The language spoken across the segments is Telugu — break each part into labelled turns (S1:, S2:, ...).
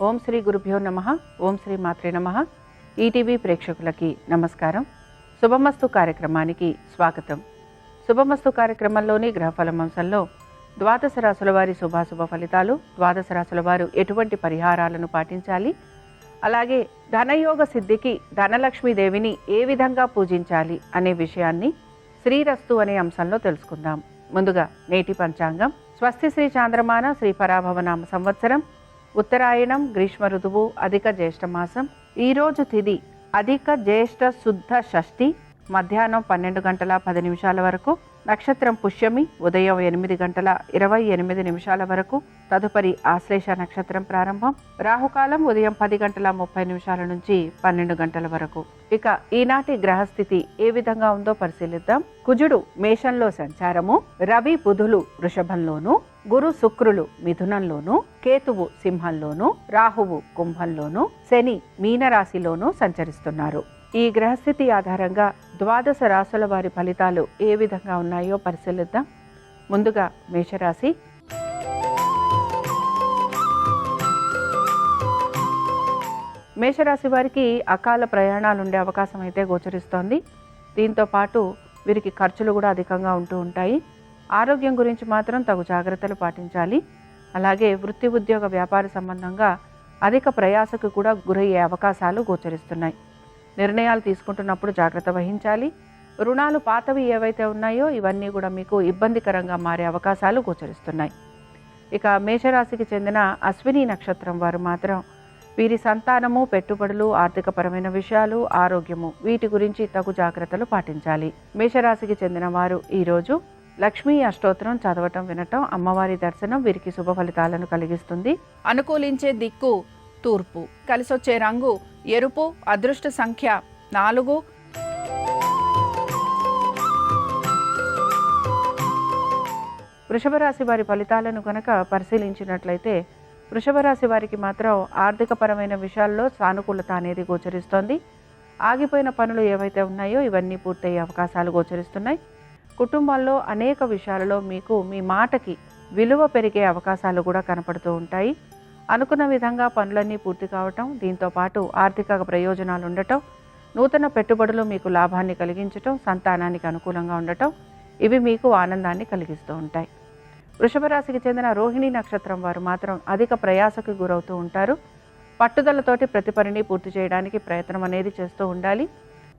S1: ఓం శ్రీ గురుభ్యో నమః. ఓం శ్రీ మాత్రే నమః. ఈటీవీ ప్రేక్షకులకి నమస్కారం. శుభమస్తు కార్యక్రమానికి స్వాగతం. శుభమస్తు కార్యక్రమంలోని గ్రహఫలం అంశంలో ద్వాదశ రాశుల వారి శుభాశుభ ఫలితాలు, ద్వాదశ రాశుల వారు ఎటువంటి పరిహారాలను పాటించాలి, అలాగే ధనయోగ సిద్ధికి ధనలక్ష్మీదేవిని ఏ విధంగా పూజించాలి అనే విషయాన్ని శ్రీరస్తు అనే అంశంలో తెలుసుకుందాం. ముందుగా నేటి పంచాంగం. స్వస్తి శ్రీ చాంద్రమాన శ్రీ పరాభవనామ సంవత్సరం, ఉత్తరాయణం, గ్రీష్మ ఋతువు, అధిక జ్యేష్ఠమాసం. ఈరోజు తిథి అధిక జ్యేష్ఠ శుద్ధ షష్ఠి, మధ్యాహ్నం 12 గంటల 10 నిమిషాల వరకు. నక్షత్రం పుష్యమి, ఉదయం 8 గంటల 28 నిమిషాల వరకు. తదుపరి ఆశ్లేష నక్షత్రం ప్రారంభం. రాహుకాలం ఉదయం 10 గంటల 30 నిమిషాల నుంచి 12 గంటల వరకు. ఇక ఈనాటి గ్రహస్థితి ఏ విధంగా ఉందో పరిశీలిద్దాం. కుజుడు మేషంలో సంచారము, రవి బుధులు వృషభంలోను, గురు శుక్రులు మిథునంలోను, కేతువు సింహంలోను, రాహువు కుంభంలోను, శని మీనరాశిలోను సంచరిస్తున్నారు. ఈ గ్రహస్థితి ఆధారంగా ద్వాదశ రాశుల వారి ఫలితాలు ఏ విధంగా ఉన్నాయో పరిశీలిద్దాం. ముందుగా మేషరాశి. మేషరాశి వారికి అకాల ప్రయాణాలు ఉండే అవకాశం అయితే గోచరిస్తోంది. దీంతో పాటు వీరికి ఖర్చులు కూడా అధికంగా ఉంటూ ఉంటాయి. ఆరోగ్యం గురించి మాత్రం తగు జాగ్రత్తలు పాటించాలి. అలాగే వృత్తి ఉద్యోగ వ్యాపార సంబంధంగా అధిక ప్రయాసకు కూడా గురయ్యే అవకాశాలు గోచరిస్తున్నాయి. నిర్ణయాలు తీసుకుంటున్నప్పుడు జాగ్రత్త వహించాలి. రుణాలు పాతవి ఏవైతే ఉన్నాయో ఇవన్నీ కూడా మీకు ఇబ్బందికరంగా మారే అవకాశాలు గోచరిస్తున్నాయి. ఇక మేషరాశికి చెందిన అశ్విని నక్షత్రం వారు మాత్రం వీరి సంతానము, పెట్టుబడులు, ఆర్థికపరమైన విషయాలు, ఆరోగ్యము వీటి గురించి తగు జాగ్రత్తలు పాటించాలి. మేషరాశికి చెందిన వారు ఈరోజు లక్ష్మీ అష్టోత్తరం చదవటం, వినటం, అమ్మవారి దర్శనం వీరికి శుభ ఫలితాలను కలిగిస్తుంది. అనుకూలించే దిక్కు తూర్పు, కలిసొచ్చే రంగు ఎరుపు, అదృష్ట సంఖ్య 4. వృషభ రాశి వారి ఫలితాలను కనుక పరిశీలించినట్లయితే వృషభ రాశి వారికి మాత్రం ఆర్థికపరమైన విషయాల్లో సానుకూలత అనేది గోచరిస్తోంది. ఆగిపోయిన పనులు ఏవైతే ఉన్నాయో ఇవన్నీ పూర్తయ్యే అవకాశాలు గోచరిస్తున్నాయి. కుటుంబాల్లో అనేక విషయాలలో మీకు మీ మాటకి విలువ పెరిగే అవకాశాలు కూడా కనపడుతూ ఉంటాయి. అనుకున్న విధంగా పనులన్నీ పూర్తి కావటం, దీంతోపాటు ఆర్థిక ప్రయోజనాలు ఉండటం, నూతన పెట్టుబడులు మీకు లాభాన్ని కలిగించటం, సంతానానికి అనుకూలంగా ఉండటం ఇవి మీకు ఆనందాన్ని కలిగిస్తూ ఉంటాయి. వృషభ రాశికి చెందిన రోహిణి నక్షత్రం వారు మాత్రం అధిక ప్రయాసకు గురవుతూ ఉంటారు. పట్టుదలతోటి ప్రతి పనిని పూర్తి చేయడానికి ప్రయత్నం అనేది చేస్తూ ఉండాలి.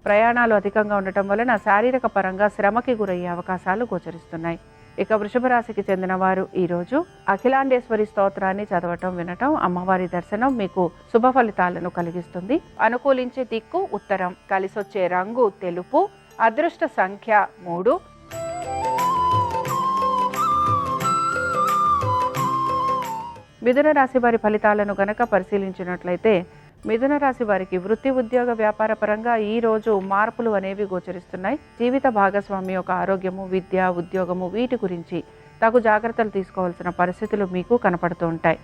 S1: ప్రయాణాలు అధికంగా ఉండటం వలన శారీరక పరంగా శ్రమకి గురయ్యే అవకాశాలు గోచరిస్తున్నాయి. ఇక వృషభ రాశికి చెందిన వారు ఈరోజు అఖిలాండేశ్వరి స్తోత్రాన్ని చదవటం, వినటం, అమ్మవారి దర్శనం మీకు శుభ ఫలితాలను కలిగిస్తుంది. అనుకూలించే దిక్కు ఉత్తరం, కలిసొచ్చే రంగు తెలుపు, అదృష్ట సంఖ్య 3. మిథున రాశి వారి ఫలితాలను గనక పరిశీలించినట్లయితే మిథున రాశి వారికి వృత్తి ఉద్యోగ వ్యాపార పరంగా ఈ రోజు మార్పులు అనేవి గోచరిస్తున్నాయి. జీవిత భాగస్వామి యొక్క ఆరోగ్యము, విద్య, ఉద్యోగము వీటి గురించి తగు జాగ్రత్తలు తీసుకోవాల్సిన పరిస్థితులు మీకు కనపడుతూ ఉంటాయి.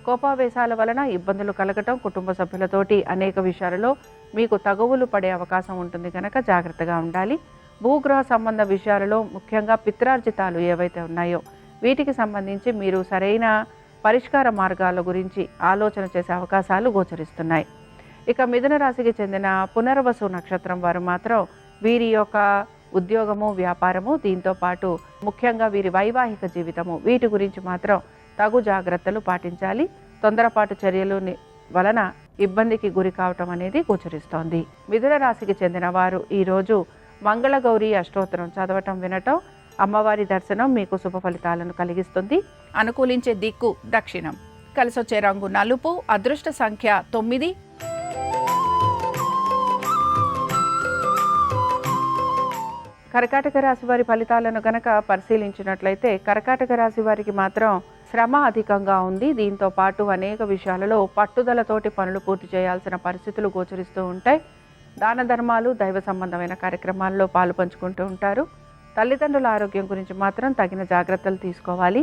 S1: కోపావేశాల వలన ఇబ్బందులు కలగటం, కుటుంబ సభ్యులతోటి అనేక విషయాలలో మీకు తగువులు పడే అవకాశం ఉంటుంది కనుక జాగ్రత్తగా ఉండాలి. భూగృహ సంబంధ విషయాలలో ముఖ్యంగా పిత్రార్జితాలు ఏవైతే ఉన్నాయో వీటికి సంబంధించి మీరు సరైన పరిష్కార మార్గాల గురించి ఆలోచన చేసే అవకాశాలు గోచరిస్తున్నాయి. ఇక మిథున రాశికి చెందిన పునర్వసు నక్షత్రం వారు మాత్రం వీరి యొక్క ఉద్యోగము, వ్యాపారము, దీంతో పాటు ముఖ్యంగా వీరి వైవాహిక జీవితము వీటి గురించి మాత్రం తగు జాగ్రత్తలు పాటించాలి. తొందరపాటు చర్యలు వలన ఇబ్బందికి గురి కావటం అనేది గోచరిస్తోంది. మిథున రాశికి చెందిన వారు ఈరోజు మంగళగౌరి అష్టోత్తరం చదవటం, వినటం, అమ్మవారి దర్శనం మీకు శుభ ఫలితాలను కలిగిస్తుంది. అనుకూలించే దిక్కు దక్షిణం, కలిసొచ్చే రంగు నలుపు, అదృష్ట సంఖ్య 9. కర్కాటక రాశి వారి ఫలితాలను గనక పరిశీలించినట్లయితే కర్కాటక రాశి వారికి మాత్రం శ్రమ అధికంగా ఉంది. దీంతో పాటు అనేక విషయాలలో పట్టుదలతోటి పనులు పూర్తి చేయాల్సిన పరిస్థితులు గోచరిస్తూ ఉంటాయి. దాన ధర్మాలు, దైవ సంబంధమైన కార్యక్రమాల్లో పాలు పంచుకుంటూ ఉంటారు. తల్లిదండ్రుల ఆరోగ్యం గురించి మాత్రం తగిన జాగ్రత్తలు తీసుకోవాలి.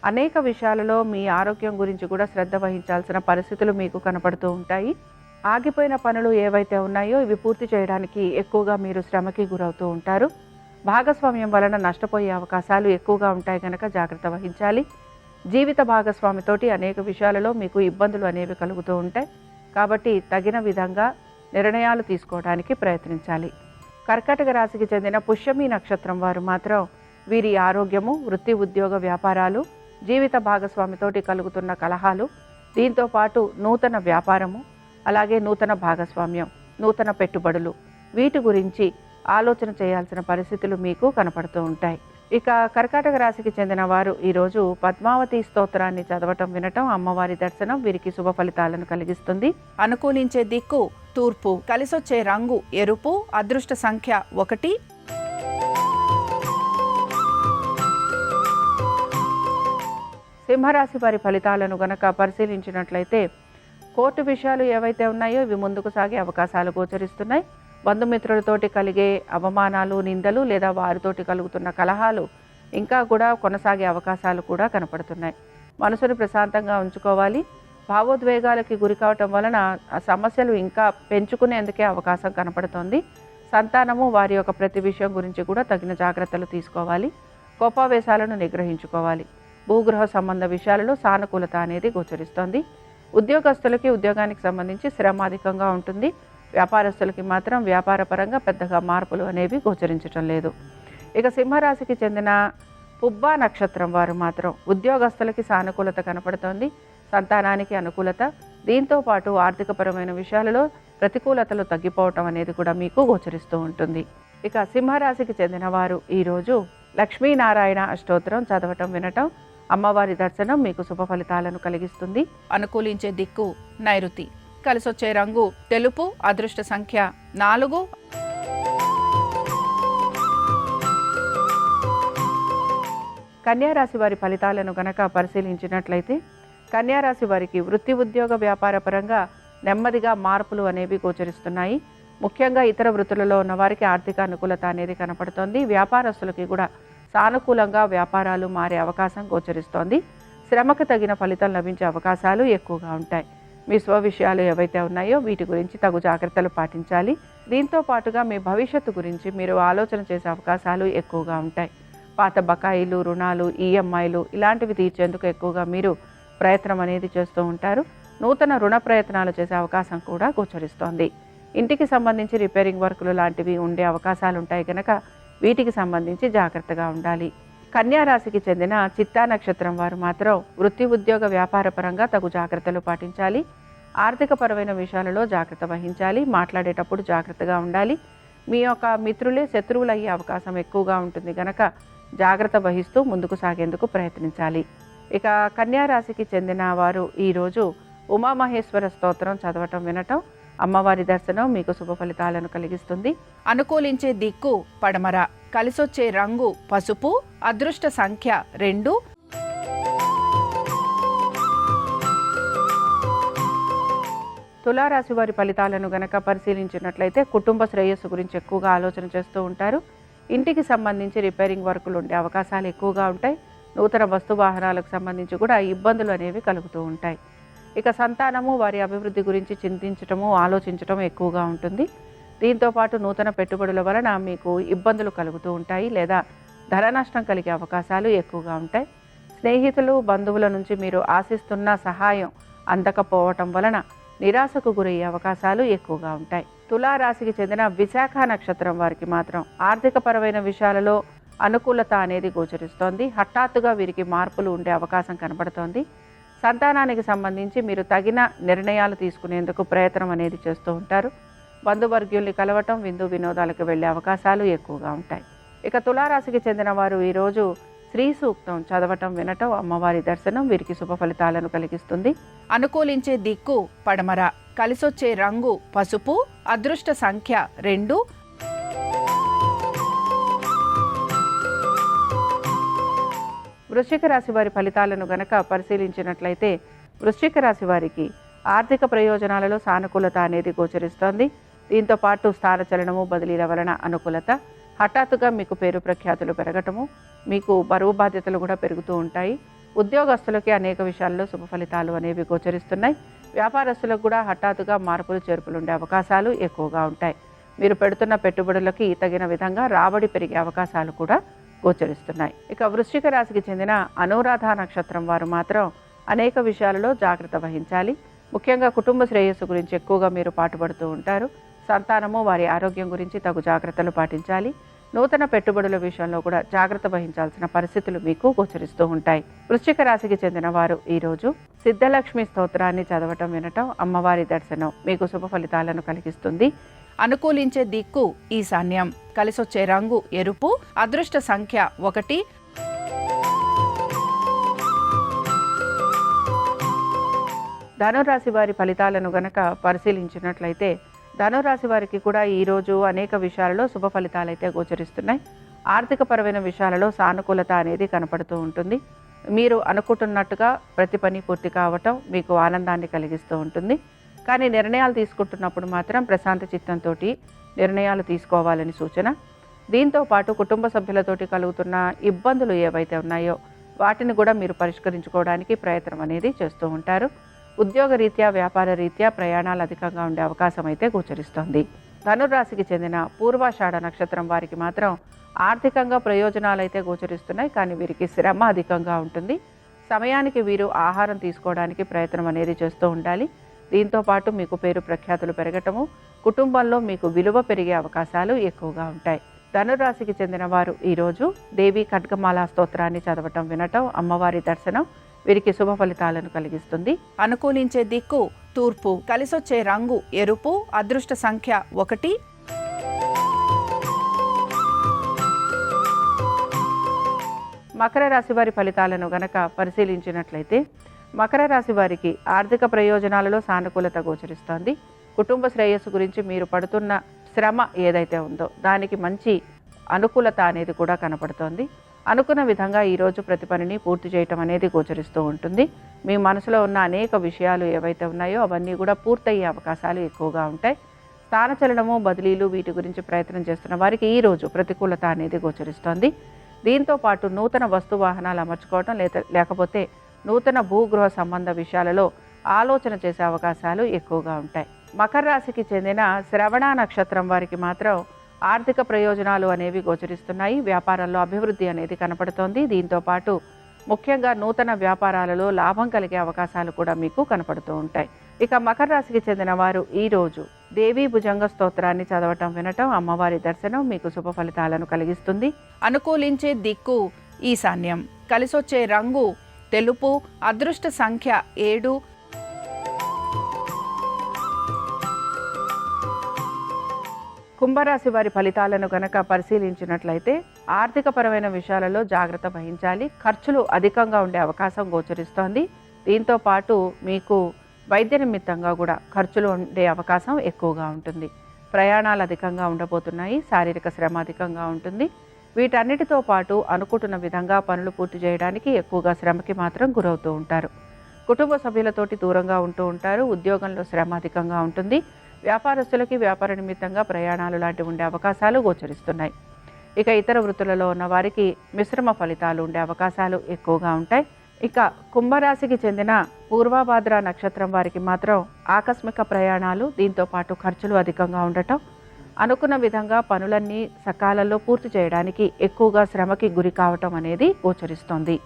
S1: అనేక విషయాలలో మీ ఆరోగ్యం గురించి కూడా శ్రద్ధ వహించాల్సిన పరిస్థితులు మీకు కనపడుతూ ఉంటాయి. ఆగిపోయిన పనులు ఏవైతే ఉన్నాయో ఇవి పూర్తి చేయడానికి ఎక్కువగా మీరు శ్రమకి గురవుతూ ఉంటారు. భాగస్వామ్యం వలన నష్టపోయే అవకాశాలు ఎక్కువగా ఉంటాయి కనుక జాగ్రత్త వహించాలి. జీవిత భాగస్వామితోటి అనేక విషయాలలో మీకు ఇబ్బందులు అనేవి కలుగుతూ ఉంటాయి. కాబట్టి తగిన విధంగా నిర్ణయాలు తీసుకోవడానికి ప్రయత్నించాలి. కర్కాటక రాశికి చెందిన పుష్యమి నక్షత్రం వారు మాత్రం వీరి ఆరోగ్యము, వృత్తి, ఉద్యోగ, వ్యాపారాలు, జీవిత భాగస్వామితోటి కలుగుతున్న కలహాలు, దీంతో పాటు నూతన వ్యాపారము, అలాగే నూతన భాగస్వామ్యం, నూతన పెట్టుబడులు, వీటి గురించి ఆలోచన చేయాల్సిన పరిస్థితులు మీకు కనపడుతూ ఉంటాయి. ఇక కర్కాటక రాశికి చెందిన వారు ఈరోజు పద్మావతి స్తోత్రాన్ని చదవటం, వినటం, అమ్మవారి దర్శనం వీరికి శుభ ఫలితాలను కలిగిస్తుంది. అనుకూలించే దిక్కు తూర్పు, కలిసొచ్చే రంగు ఎరుపు, అదృష్ట సంఖ్య 1. సింహరాశి వారి ఫలితాలను గనక పరిశీలించినట్లయితే కోర్టు విషయాలు ఏవైతే ఉన్నాయో ఇవి ముందుకు సాగే అవకాశాలు గోచరిస్తున్నాయి. బంధుమిత్రులతోటి కలిగే అవమానాలు, నిందలు లేదా వారితోటి కలుగుతున్న కలహాలు ఇంకా కూడా కొనసాగే అవకాశాలు కూడా కనపడుతున్నాయి. మనసును ప్రశాంతంగా ఉంచుకోవాలి. భావోద్వేగాలకి గురి కావటం వలన ఆ సమస్యలు ఇంకా పెంచుకునేందుకే అవకాశం కనపడుతోంది. సంతానము వారి యొక్క ప్రతి విషయం గురించి కూడా తగిన జాగ్రత్తలు తీసుకోవాలి. కోపావేశాలను నిగ్రహించుకోవాలి. భూగృహ సంబంధ విషయాలలో సానుకూలత అనేది గోచరిస్తోంది. ఉద్యోగస్తులకి ఉద్యోగానికి సంబంధించి శ్రమ అధికంగా ఉంటుంది. వ్యాపారస్తులకి మాత్రం వ్యాపారపరంగా పెద్దగా మార్పులు అనేవి గోచరించటం లేదు. ఇక సింహరాశికి చెందిన పుబ్బా నక్షత్రం వారు మాత్రం ఉద్యోగస్తులకి సానుకూలత కనపడుతోంది. సంతానానికి అనుకూలత, దీంతో పాటు ఆర్థికపరమైన విషయాలలో ప్రతికూలతలు తగ్గిపోవటం అనేది కూడా మీకు గోచరిస్తూ ఉంటుంది. ఇక సింహరాశికి చెందిన వారు ఈరోజు లక్ష్మీనారాయణ అష్టోత్తరం చదవటం, వినటం, అమ్మవారి దర్శనం మీకు శుభ ఫలితాలను కలిగిస్తుంది. అనుకూలించే దిక్కు నైరుతి, కలిసొచ్చే రంగు తెలుపు, అదృష్ట సంఖ్య 4. కన్యారాశి వారి ఫలితాలను గనక పరిశీలించినట్లయితే కన్యారాశి వారికి వృత్తి, ఉద్యోగ, వ్యాపార పరంగా నెమ్మదిగా మార్పులు అనేవి గోచరిస్తున్నాయి. ముఖ్యంగా ఇతర వృత్తులలో ఉన్న వారికి ఆర్థిక అనుకూలత అనేది కనపడుతోంది. వ్యాపారస్తులకి కూడా సానుకూలంగా వ్యాపారాలు మారే అవకాశం గోచరిస్తోంది. శ్రమకు తగిన ఫలితం లభించే అవకాశాలు ఎక్కువగా ఉంటాయి. మీ స్వ విషయాలు ఏవైతే ఉన్నాయో వీటి గురించి తగు జాగ్రత్తలు పాటించాలి. దీంతో పాటుగా మీ భవిష్యత్తు గురించి మీరు ఆలోచన చేసే అవకాశాలు ఎక్కువగా ఉంటాయి. పాత బకాయిలు, రుణాలు, ఈఎంఐలు ఇలాంటివి తీర్చేందుకు ఎక్కువగా మీరు ప్రయత్నం అనేది చేస్తూ ఉంటారు. నూతన రుణ ప్రయత్నాలు చేసే అవకాశం కూడా గోచరిస్తోంది. ఇంటికి సంబంధించి రిపేరింగ్ వర్కులు లాంటివి ఉండే అవకాశాలు ఉంటాయి కనుక వీటికి సంబంధించి జాగ్రత్తగా ఉండాలి. కన్యా రాశికి చెందిన చిత్తా నక్షత్రం వారు మాత్రం వృత్తి, ఉద్యోగ, వ్యాపార పరంగా తగు జాగ్రత్తలు పాటించాలి. ఆర్థిక పరమైన విషయాలలో జాగ్రత్త వహించాలి. మాట్లాడేటప్పుడు జాగ్రత్తగా ఉండాలి. మీ యొక్క మిత్రులే శత్రువులు అయ్యే అవకాశం ఎక్కువగా ఉంటుంది కనుక జాగ్రత్త వహిస్తూ ముందుకు సాగేందుకు ప్రయత్నించాలి. ఇక కన్యా రాశికి చెందిన వారు ఈరోజు ఉమామహేశ్వర స్తోత్రం చదవటం, వినటం, అమ్మవారి దర్శనం మీకు శుభ ఫలితాలను కలిగిస్తుంది. అనుకూలించే దిక్కు పడమర, కలిసొచ్చే రంగు పసుపు, అదృష్ట సంఖ్య 2. తులారాశి వారి ఫలితాలను గనక పరిశీలించినట్లయితే కుటుంబ శ్రేయస్సు గురించి ఎక్కువగా ఆలోచన చేస్తూ ఉంటారు. ఇంటికి సంబంధించి రిపేరింగ్ వర్కులు ఉండే అవకాశాలు ఎక్కువగా ఉంటాయి. నూతన వస్తు వాహనాలకు సంబంధించి కూడా ఇబ్బందులు అనేవి కలుగుతూ ఉంటాయి. ఇక సంతానము వారి అభివృద్ధి గురించి చింతించటము, ఆలోచించటం ఎక్కువగా ఉంటుంది. దీంతోపాటు నూతన పెట్టుబడుల వలన మీకు ఇబ్బందులు కలుగుతూ ఉంటాయి లేదా ధన నష్టం కలిగే అవకాశాలు ఎక్కువగా ఉంటాయి. స్నేహితులు, బంధువుల నుంచి మీరు ఆశిస్తున్న సహాయం అందకపోవటం వలన నిరాశకు గురయ్యే అవకాశాలు ఎక్కువగా ఉంటాయి. తులారాశికి చెందిన విశాఖ నక్షత్రం వారికి మాత్రం ఆర్థిక పరమైన విషయాలలో అనుకూలత అనేది గోచరిస్తోంది. హఠాత్తుగా వీరికి మార్పులు ఉండే అవకాశం కనబడుతోంది. సంతానానికి సంబంధించి మీరు తగిన నిర్ణయాలు తీసుకునేందుకు ప్రయత్నం అనేది చేస్తూ ఉంటారు. బంధువర్గ్యుల్ని కలవటం, విందు వినోదాలకు వెళ్ళే అవకాశాలు ఎక్కువగా ఉంటాయి. ఇక తులారాశికి చెందిన వారు ఈరోజు శ్రీ సూక్తం చదవటం, వినటం, అమ్మవారి దర్శనం వీరికి శుభ ఫలితాలను కలిగిస్తుంది. అనుకూలించే దిక్కు పడమర, కలిసొచ్చే రంగు పసుపు, అదృష్ట సంఖ్య 2. వృశ్చిక రాశి వారి ఫలితాలను గనక పరిశీలించినట్లయితే వృశ్చిక రాశి వారికి ఆర్థిక ప్రయోజనాలలో సానుకూలత అనేది గోచరిస్తోంది. దీంతో పాటు స్థానచలనము, బదిలీల వలన అనుకూలత, హఠాత్తుగా మీకు పేరు ప్రఖ్యాతులు పెరగటము, మీకు బరువు బాధ్యతలు కూడా పెరుగుతూ ఉంటాయి. ఉద్యోగస్తులకి అనేక విషయాల్లో శుభ ఫలితాలు అనేవి గోచరిస్తున్నాయి. వ్యాపారస్తులకు కూడా హఠాత్తుగా మార్పులు, చేర్పులు ఉండే అవకాశాలు ఎక్కువగా ఉంటాయి. మీరు పెడుతున్న పెట్టుబడులకి తగిన విధంగా రాబడి పెరిగే అవకాశాలు కూడా గోచరిస్తున్నాయి. ఇక వృశ్చిక రాశికి చెందిన అనురాధ నక్షత్రం వారు మాత్రం అనేక విషయాలలో జాగ్రత్త వహించాలి. ముఖ్యంగా కుటుంబ శ్రేయస్సు గురించి ఎక్కువగా మీరు పాటుపడుతూ ఉంటారు. సంతానము వారి ఆరోగ్యం గురించి తగు జాగ్రత్తలు పాటించాలి. నూతన పెట్టుబడుల విషయంలో కూడా జాగ్రత్త వహించాల్సిన పరిస్థితులు మీకు గోచరిస్తూ ఉంటాయి. వృశ్చిక రాశికి చెందిన వారు ఈరోజు సిద్ధలక్ష్మి స్తోత్రాన్ని చదవటం వినటం, అమ్మవారి దర్శనం మీకు శుభ ఫలితాలను కలిగిస్తుంది. అనుకూలించే దిక్కు ఈశాన్యం, కలిసొచ్చే రంగు ఎరుపు, అదృష్ట సంఖ్య 1. ధనురాశి వారి ఫలితాలను గనక పరిశీలించినట్లయితే ధనురాశి వారికి కూడా ఈరోజు అనేక విషయాలలో శుభ ఫలితాలైతే గోచరిస్తున్నాయి. ఆర్థికపరమైన విషయాలలో సానుకూలత అనేది కనపడుతూ ఉంటుంది. మీరు అనుకుంటున్నట్టుగా ప్రతి పని పూర్తి కావటం మీకు ఆనందాన్ని కలిగిస్తూ ఉంటుంది. కానీ నిర్ణయాలు తీసుకుంటున్నప్పుడు మాత్రం ప్రశాంత చిత్తంతో నిర్ణయాలు తీసుకోవాలని సూచన. దీంతో పాటు కుటుంబ సభ్యులతోటి కలుగుతున్న ఇబ్బందులు ఏవైతే ఉన్నాయో వాటిని కూడా మీరు పరిష్కరించుకోవడానికి ప్రయత్నం అనేది చేస్తూ ఉంటారు. ఉద్యోగ రీత్యా, వ్యాపార రీత్యా ప్రయాణాలు అధికంగా ఉండే అవకాశం అయితే గోచరిస్తోంది. ధనుర్రాశికి చెందిన పూర్వాషాఢ నక్షత్రం వారికి మాత్రం ఆర్థికంగా ప్రయోజనాలు అయితే గోచరిస్తున్నాయి. కానీ వీరికి శ్రమ అధికంగా ఉంటుంది. సమయానికి వీరు ఆహారం తీసుకోవడానికి ప్రయత్నం అనేది చేస్తూ ఉండాలి. దీంతో పాటు మీకు పేరు ప్రఖ్యాతులు పెరగటము, కుటుంబంలో మీకు విలువ పెరిగే అవకాశాలు ఎక్కువగా ఉంటాయి. ధనురాశికి చెందిన వారు ఈరోజు దేవి ఖడ్గమాల స్తోత్రాన్ని చదవటం వినటం, అమ్మవారి దర్శనం వీరికి శుభ ఫలితాలను కలిగిస్తుంది. అనుకూలించే దిక్కు తూర్పు, కలిసొచ్చే రంగు ఎరుపు, అదృష్ట సంఖ్య 1. మకర రాశి వారి ఫలితాలను గనక పరిశీలించినట్లయితే మకర రాశి వారికి ఆర్థిక ప్రయోజనాలలో సానుకూలత గోచరిస్తోంది. కుటుంబ శ్రేయస్సు గురించి మీరు పడుతున్న శ్రమ ఏదైతే ఉందో దానికి మంచి అనుకూలత అనేది కూడా కనపడుతోంది. అనుకున్న విధంగా ఈరోజు ప్రతి పనిని పూర్తి చేయటం అనేది గోచరిస్తూ ఉంటుంది. మీ మనసులో ఉన్న అనేక విషయాలు ఏవైతే ఉన్నాయో అవన్నీ కూడా పూర్తయ్యే అవకాశాలు ఎక్కువగా ఉంటాయి. స్థానచలనము, బదిలీలు వీటి గురించి ప్రయత్నం చేస్తున్న వారికి ఈరోజు ప్రతికూలత అనేది గోచరిస్తోంది. దీంతో పాటు నూతన వస్తు వాహనాలు అమర్చుకోవటం లేకపోతే నూతన భూగృహ సంబంధ విషయాలలో ఆలోచన చేసే అవకాశాలు ఎక్కువగా ఉంటాయి. మకర రాశికి చెందిన శ్రవణ నక్షత్రం వారికి మాత్రం ఆర్థిక ప్రయోజనాలు అనేవి గోచరిస్తున్నాయి. వ్యాపారంలో అభివృద్ధి అనేది కనపడుతోంది. దీంతో పాటు ముఖ్యంగా నూతన వ్యాపారాలలో లాభం కలిగే అవకాశాలు కూడా మీకు కనపడుతూ ఉంటాయి. ఇక మకర రాశికి చెందిన వారు ఈరోజు దేవీ భుజంగ స్తోత్రాన్ని చదవటం వినటం, అమ్మవారి దర్శనం మీకు శుభ ఫలితాలను కలిగిస్తుంది. అనుకూలించే దిక్కు ఈశాన్యం, కలిసొచ్చే రంగు తెలుపు, అదృష్ట సంఖ్య 7. కుంభరాశి వారి ఫలితాలను గనక పరిశీలించినట్లయితే ఆర్థికపరమైన విషయాలలో జాగ్రత్త వహించాలి. ఖర్చులు అధికంగా ఉండే అవకాశం గోచరిస్తోంది. దీంతో పాటు మీకు వైద్య నిమిత్తంగా కూడా ఖర్చులు ఉండే అవకాశం ఎక్కువగా ఉంటుంది. ప్రయాణాలు అధికంగా ఉండబోతున్నాయి. శారీరక శ్రమ అధికంగా ఉంటుంది. వీటన్నిటితో పాటు అనుకుంటున్న విధంగా పనులు పూర్తి చేయడానికి ఎక్కువగా శ్రమకి మాత్రం గురవుతూ ఉంటారు. కుటుంబ సభ్యులతోటి దూరంగా ఉంటూ ఉంటారు. ఉద్యోగంలో శ్రమ అధికంగా ఉంటుంది. వ్యాపారస్తులకి వ్యాపార నిమిత్తంగా ప్రయాణాలు లాంటివి ఉండే అవకాశాలు గోచరిస్తున్నాయి. ఇక ఇతర వృత్తులలో ఉన్న వారికి మిశ్రమ ఫలితాలు ఉండే అవకాశాలు ఎక్కువగా ఉంటాయి. ఇక కుంభరాశికి చెందిన పూర్వభాద్ర నక్షత్రం వారికి మాత్రం ఆకస్మిక ప్రయాణాలు, దీంతో పాటు ఖర్చులు అధికంగా ఉండటం, అనుకున్న విధంగా పనులన్నీ సకాలంలో పూర్తి చేయడానికి ఎక్కువగా శ్రమకి గురి కావటం అనేది గోచరిస్తోంది.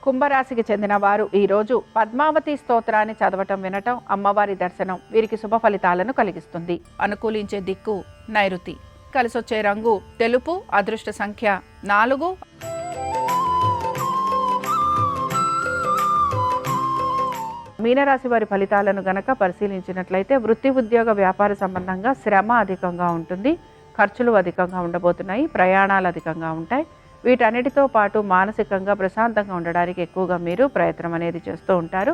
S1: కుంభరాశికి చెందిన వారు ఈరోజు పద్మావతి స్తోత్రాన్ని చదవటం వినటం, అమ్మవారి దర్శనం వీరికి శుభ ఫలితాలను కలిగిస్తుంది. అనుకూలించే దిక్కు నైరుతి, కలిసొచ్చే రంగు తెలుపు, అదృష్ట సంఖ్య 4. మీనరాశి వారి ఫలితాలను గనక పరిశీలించినట్లయితే వృత్తి, ఉద్యోగ, వ్యాపార సంబంధంగా శ్రమ అధికంగా ఉంటుంది. ఖర్చులు అధికంగా ఉండబోతున్నాయి. ప్రయాణాలు అధికంగా ఉంటాయి. వీటన్నిటితో పాటు మానసికంగా ప్రశాంతంగా ఉండడానికి ఎక్కువగా మీరు ప్రయత్నం అనేది చేస్తూ ఉంటారు.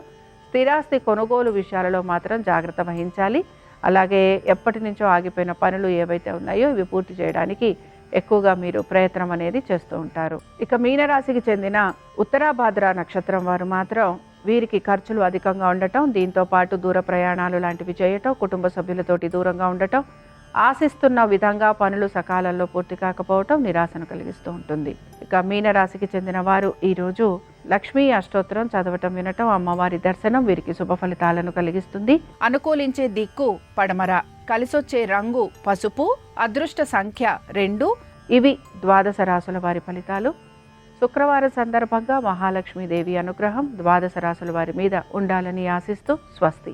S1: స్థిరాస్తి కొనుగోలు విషయాలలో మాత్రం జాగ్రత్త వహించాలి. అలాగే ఎప్పటి నుంచో ఆగిపోయిన పనులు ఏవైతే ఉన్నాయో ఇవి పూర్తి చేయడానికి ఎక్కువగా మీరు ప్రయత్నం అనేది చేస్తూ ఉంటారు. ఇక మీనరాశికి చెందిన ఉత్తరాభాద్ర నక్షత్రం వారు మాత్రం వీరికి ఖర్చులు అధికంగా ఉండటం, దీంతో పాటు దూర ప్రయాణాలు లాంటివి చేయటం, కుటుంబ సభ్యులతోటి దూరంగా ఉండటం, ఆశిస్తున్న విధంగా పనులు సకాలంలో పూర్తి కాకపోవటం నిరాశను కలిగిస్తూ ఉంటుంది. ఇక మీనరాశికి చెందిన వారు ఈరోజు లక్ష్మీ అష్టోత్తరం చదవటం వినటం, అమ్మవారి దర్శనం వీరికి శుభ ఫలితాలను కలిగిస్తుంది. అనుకూలించే దిక్కు పడమర, కలిసొచ్చే రంగు పసుపు, అదృష్ట సంఖ్య 2. ఇవి ద్వాదశ రాశుల వారి ఫలితాలు. శుక్రవారం సందర్భంగా మహాలక్ష్మీదేవి అనుగ్రహం ద్వాదశ రాశుల వారి మీద ఉండాలని ఆశిస్తూ స్వస్తి.